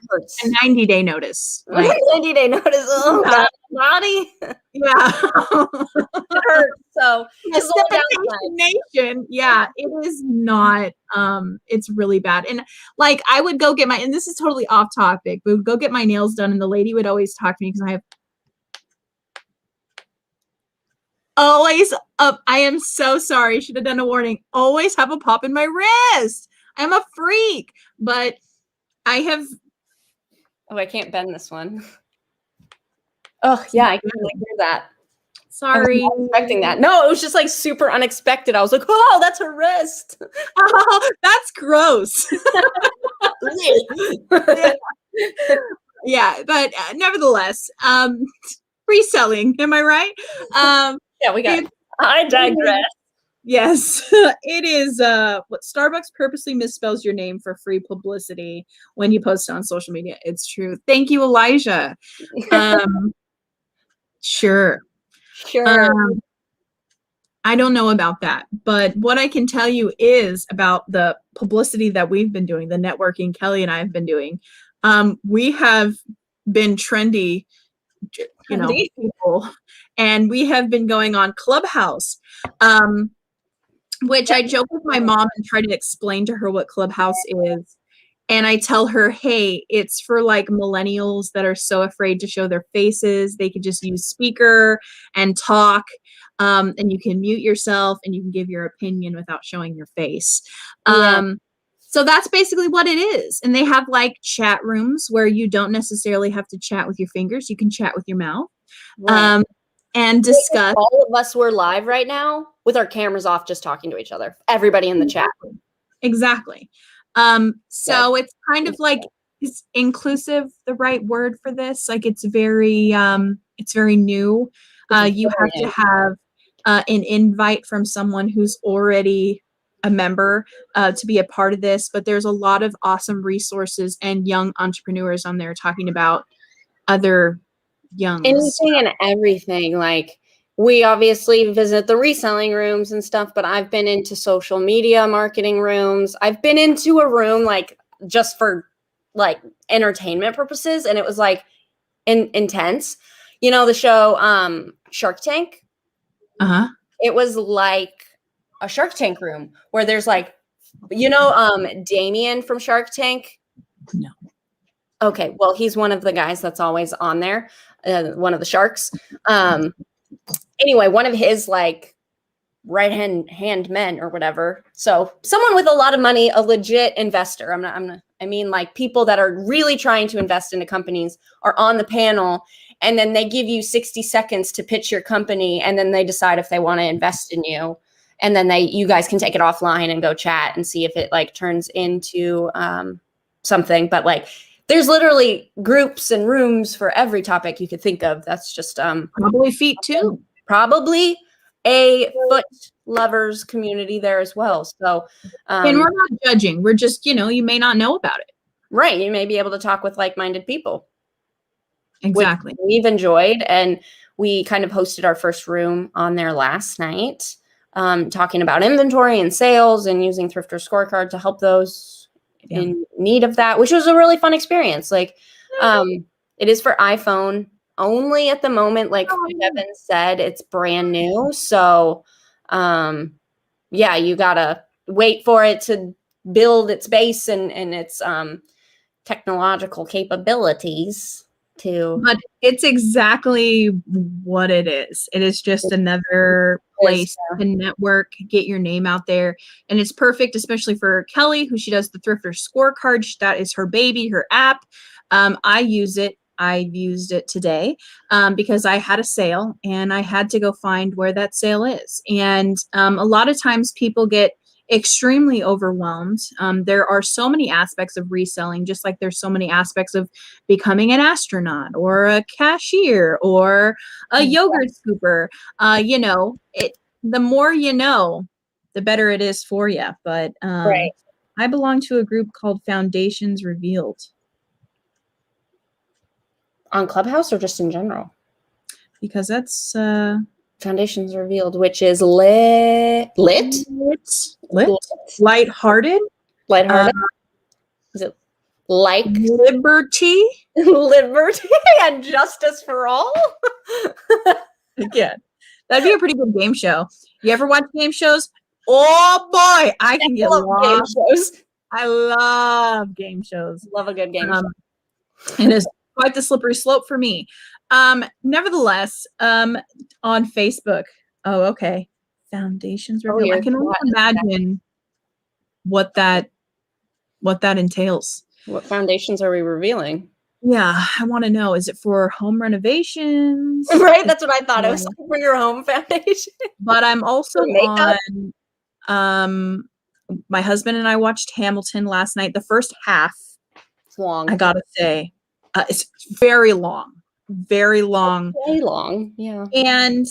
90-day notice. Like 90-day notice. Oh, God, body. Yeah. It hurts. So nation. Yeah, it is not. It's really bad. And like I would go get and this is totally off topic, but would go get my nails done, and the lady would always talk to me because I have always I am so sorry. Should have done a warning. Always have a pop in my wrist. I'm a freak, but I have. Oh, I can't bend this one. Oh, yeah, I can really hear that. Sorry. I was not expecting that. No, it was just like super unexpected. I was like, oh, that's her wrist. Oh, that's gross. Yeah, but nevertheless, reselling. Am I right? Yeah, we got it. I digress. Yes, it is what Starbucks purposely misspells your name for free publicity when you post on social media. It's true. Thank you, Elijah. Sure. I don't know about that, but what I can tell you is about the publicity that we've been doing, the networking Kelly and I have been doing. We have been trendy, people, and we have been going on Clubhouse. Which I joke with my mom and try to explain to her what Clubhouse is. And I tell her, hey, it's for like millennials that are so afraid to show their faces. They could just use speaker and talk. And you can mute yourself and you can give your opinion without showing your face. So that's basically what it is. And they have like chat rooms where you don't necessarily have to chat with your fingers. You can chat with your mouth. Right. And discuss. All of us were live right now with our cameras off, just talking to each other. Everybody in the chat. Exactly. So it's kind of like, is inclusive the right word for this? Like it's very new. You have to have an invite from someone who's already a member to be a part of this. But there's a lot of awesome resources and young entrepreneurs on there talking about other young anything and everything. Like we obviously visit the reselling rooms and stuff, but I've been into social media marketing rooms. I've been into a room like just for like entertainment purposes, and it was like intense. You know the show Shark Tank? It was like a Shark Tank room where there's like, Damien from Shark Tank? No. Okay, well, he's one of the guys that's always on there, one of the sharks. Anyway, one of his like right hand men or whatever. So someone with a lot of money, a legit investor. I mean, like people that are really trying to invest into companies are on the panel, and then they give you 60 seconds to pitch your company, and then they decide if they want to invest in you. And then you guys can take it offline and go chat and see if it like turns into something. But like, there's literally groups and rooms for every topic you could think of. That's just probably feet too. Probably, a foot lovers community there as well. So, And we're not judging. We're just, you may not know about it. right. You may be able to talk with like-minded people. Exactly. Which we've enjoyed. And we kind of hosted our first room on there last night, talking about inventory and sales and using Thrifter Scorecard to help those in need of that, which was a really fun experience. Like, it is for iPhone only at the moment. Like Devan said, it's brand new. So, yeah, you gotta wait for it to build its base and its technological capabilities to. But it's exactly what it is. It is just another place to network, get your name out there. And it's perfect, especially for Kelly, who she does the Thrifter Scorecard. That is her baby, her app. I use it. I've used it today because I had a sale and I had to go find where that sale is. And a lot of times people get extremely overwhelmed. There are so many aspects of reselling, just like there's so many aspects of becoming an astronaut or a cashier or a yogurt scooper. The more you know, the better it is for you. But Right. I belong to a group called Foundations Revealed. On Clubhouse or just in general? Because that's Foundations Revealed, which is lighthearted. Lighthearted. Is it like liberty? Liberty and justice for all? Again, that'd be a pretty good game show. You ever watch game shows? Oh boy, I can get lost. Game shows. I love game shows. Love a good game show. It is quite the slippery slope for me. Nevertheless, on Facebook. Oh, okay. Foundations Revealed. I can only imagine what that entails. What foundations are we revealing? Yeah, I want to know. Is it for home renovations? Right, that's what I thought. It was for your home foundation. But I'm also on. My husband and I watched Hamilton last night. The first half. It's long. I gotta say, it's very long. Very long. Very long. Yeah. And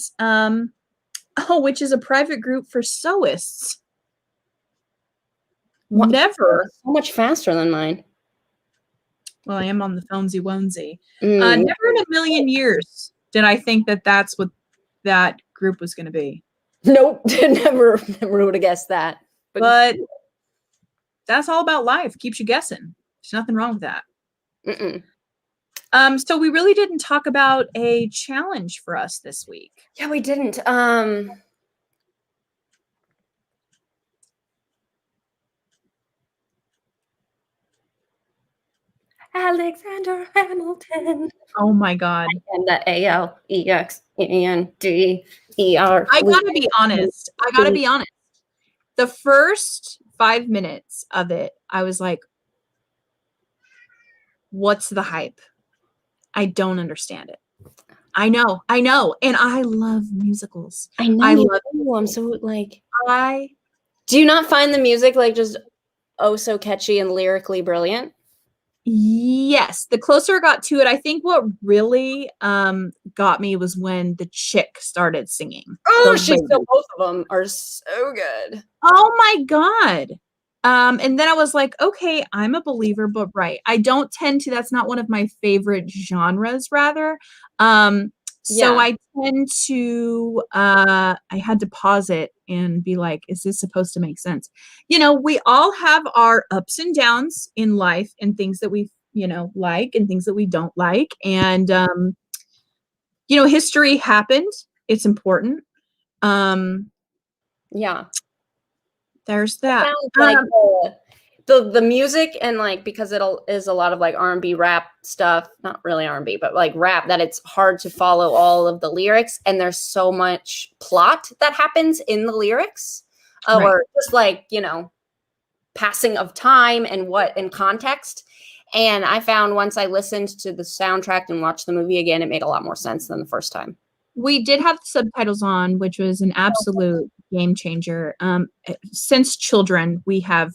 which is a private group for sewists. Never. So much faster than mine. Well, I am on the phonesy wonesy. Never in a million years did I think that that's what that group was going to be. Nope. never would have guessed that. But that's all about life. Keeps you guessing. There's nothing wrong with that. So we really didn't talk about a challenge for us this week. Yeah, we didn't. Alexander Hamilton. Oh my God. And the ALEXANDER. I gotta be honest. The first 5 minutes of it, I was like, what's the hype? I don't understand it. I know. And I love musicals. I know. I love them. So like, do you not find the music like just so catchy and lyrically brilliant? Yes. The closer I got to it, I think what really got me was when the chick started singing. Both of them are so good. Oh my God. And then I was like, okay, I'm a believer, but right. I don't tend to, that's not one of my favorite genres, rather. So I tend to, I had to pause it and be like, is this supposed to make sense? We all have our ups and downs in life and things that we, like and things that we don't like. And, history happened. It's important. Yeah. There's that. Like the music and like, because is a lot of like R&B rap stuff, not really R&B, but like rap, that it's hard to follow all of the lyrics. And there's so much plot that happens in the lyrics or just like, passing of time and what in context. And I found once I listened to the soundtrack and watched the movie again, it made a lot more sense than the first time. We did have the subtitles on, which was an absolute game changer. Since children, we have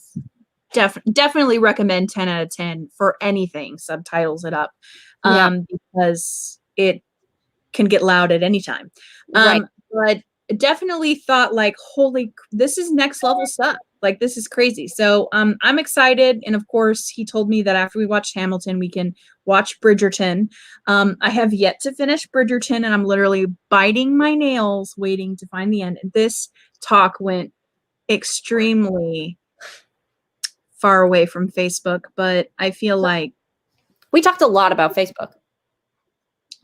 definitely recommend 10 out of 10 for anything. Subtitles it up because it can get loud at any time. But definitely thought like, holy, this is next level stuff. Like, this is crazy. So I'm excited. And of course, he told me that after we watch Hamilton, we can watch Bridgerton. I have yet to finish Bridgerton, and I'm literally biting my nails waiting to find the end. This talk went extremely far away from Facebook, but I feel like We talked a lot about Facebook.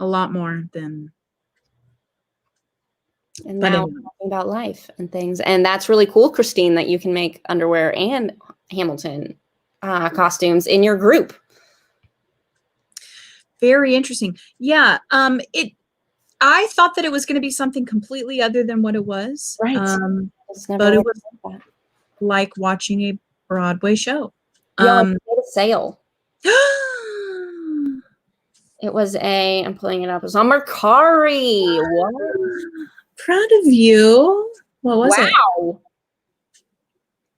a lot more than. And But now we're talking about life and things. And that's really cool, Christine, that you can make underwear and Hamilton costumes in your group. Very interesting. Yeah. I thought that it was going to be something completely other than what it was. Right. But it was like watching a Broadway show. Yeah, we made a sale. It was I'm pulling it up. It was on Mercari. What? Proud of you. What was it? Wow.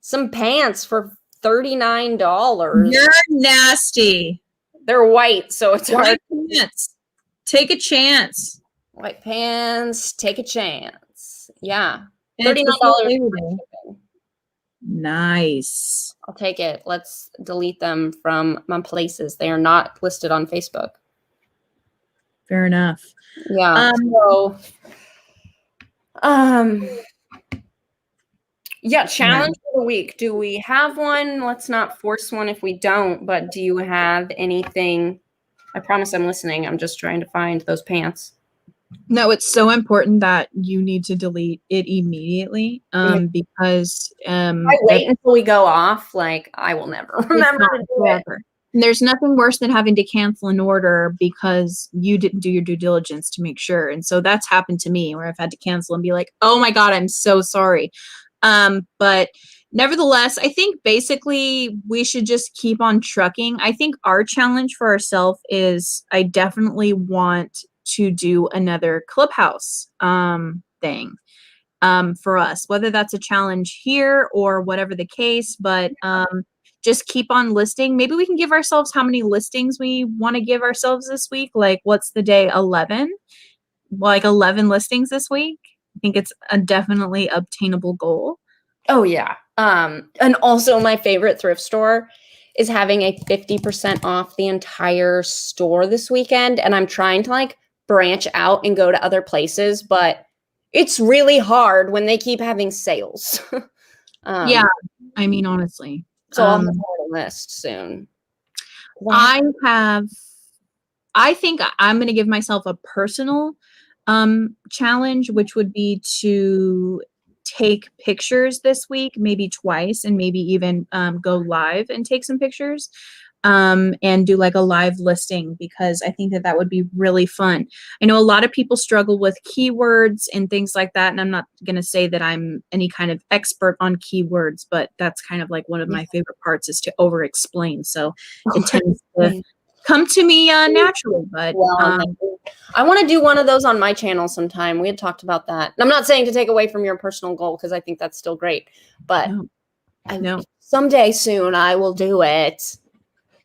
Some pants for $39. You're nasty. They're white, so it's hard. White pants. Take a chance. White pants, take a chance. Yeah. And $39. Nice. I'll take it. Let's delete them from my places. They are not listed on Facebook. Fair enough. Yeah. Yeah, challenge for the week. Do we have one? Let's not force one if we don't, but do you have anything? I promise I'm listening. I'm just trying to find those pants. No, it's so important that you need to delete it immediately because I wait until we go off. Like, I will never remember to do it. And there's nothing worse than having to cancel an order because you didn't do your due diligence to make sure. And so that's happened to me where I've had to cancel and be like, oh my God, I'm so sorry. But nevertheless, I think basically we should just keep on trucking. I think our challenge for ourselves is I definitely want to do another Clubhouse thing for us, whether that's a challenge here or whatever the case, but just keep on listing. Maybe we can give ourselves how many listings we want to give ourselves this week. Like, what's the day? 11? Like 11 listings this week. I think it's a definitely obtainable goal. Oh, yeah. And also my favorite thrift store is having a 50% off the entire store this weekend. And I'm trying to like branch out and go to other places, but it's really hard when they keep having sales. Yeah. I mean, honestly. So I'll have a list soon. I think I'm going to give myself a personal challenge, which would be to take pictures this week, maybe twice, and maybe even go live and take some pictures and do like a live listing, because I think that would be really fun. I know a lot of people struggle with keywords and things like that, and I'm not going to say that I'm any kind of expert on keywords, but that's kind of like one of my favorite parts is to over explain. So it tends to come to me naturally, but I want to do one of those on my channel sometime. We had talked about that. And I'm not saying to take away from your personal goal, because I think that's still great, but someday soon I will do it.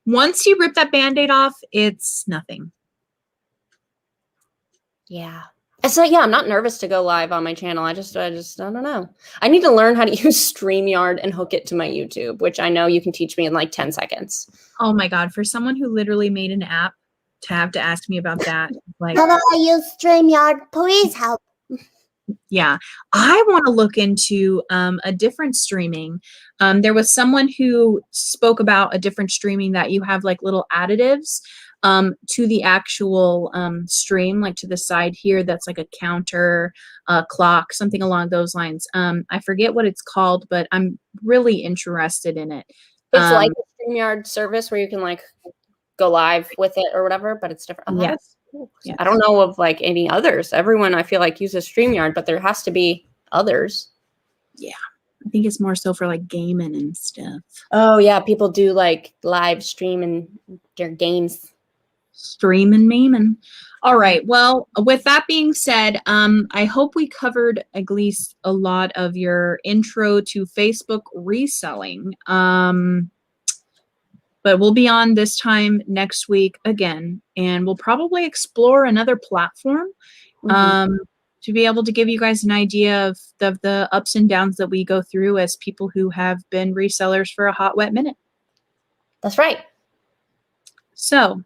Once you rip that Band-Aid off, it's nothing. Yeah. So yeah, I'm not nervous to go live on my channel. I just I don't know. I need to learn how to use StreamYard and hook it to my YouTube, which I know you can teach me in like 10 seconds. Oh my God. For someone who literally made an app to have to ask me about that. Like, how do I use StreamYard? Please help. Yeah, I want to look into a different streaming. There was someone who spoke about a different streaming that you have like little additives to the actual stream, like to the side here. That's like a counter, clock, something along those lines. I forget what it's called, but I'm really interested in it. It's like a StreamYard service where you can like go live with it or whatever, but it's different. Yes. I don't know of like any others. Everyone I feel like uses StreamYard, but there has to be others. Yeah. I think it's more so for like gaming and stuff. Oh yeah. People do like live streaming their games. Streaming, memeing. All right. Well, with that being said, I hope we covered at least a lot of your intro to Facebook reselling. But we'll be on this time next week again, and we'll probably explore another platform. to be able to give you guys an idea of the ups and downs that we go through as people who have been resellers for a hot, wet minute. That's right. So,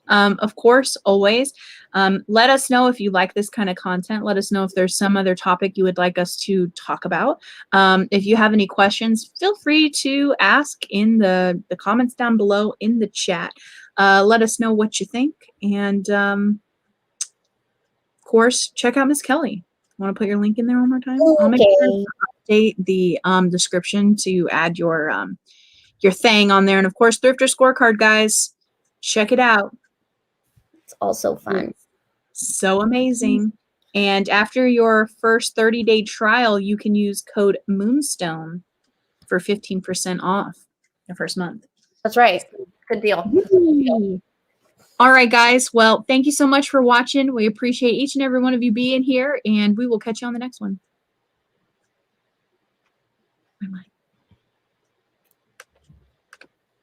of course, always let us know if you like this kind of content. Let us know if there's some other topic you would like us to talk about. If you have any questions, feel free to ask in the comments down below in the chat. Let us know what you think. And of course, check out Miss Kelly. Want to put your link in there one more time? I'll make sure to update the description to add your thing on there. And of course, Thrifter Scorecard, guys, check it out. It's also fun. So amazing. And after your first 30-day trial, you can use code Moonstone for 15% off the first month. That's right. Good deal. All right, guys. Well, thank you so much for watching. We appreciate each and every one of you being here, and we will catch you on the next one. Bye-bye.